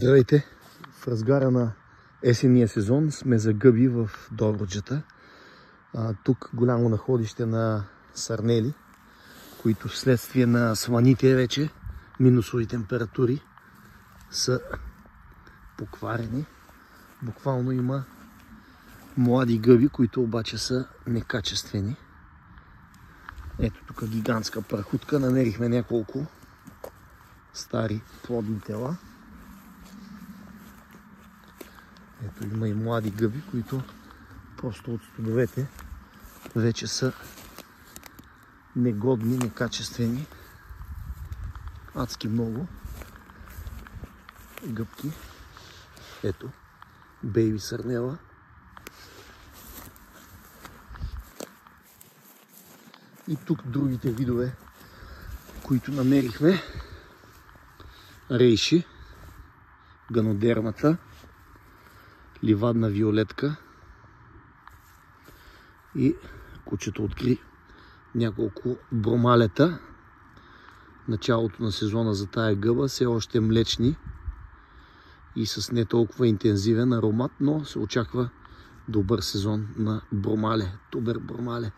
Здравейте! В разгара на есенния сезон сме за гъби в Добруджата. Тук голямо находище на сарнели, които вследствие на сваните вече минусови температури са покварени. Буквално има млади гъби, които обаче са некачествени. Ето тук гигантска прахутка. Намерихме няколко стари плодни тела. Ето има и млади гъби, които просто от студовете вече са негодни, некачествени. Адски много гъбки. Ето, бейби сърнела. И тук другите видове, които намерихме. Рейши, ганодермата, ливадна виолетка и кучето откри няколко бромалета. Началото на сезона за тая гъба, все още млечни и с не толкова интензивен аромат, но се очаква добър сезон на бромале, тубер бромале.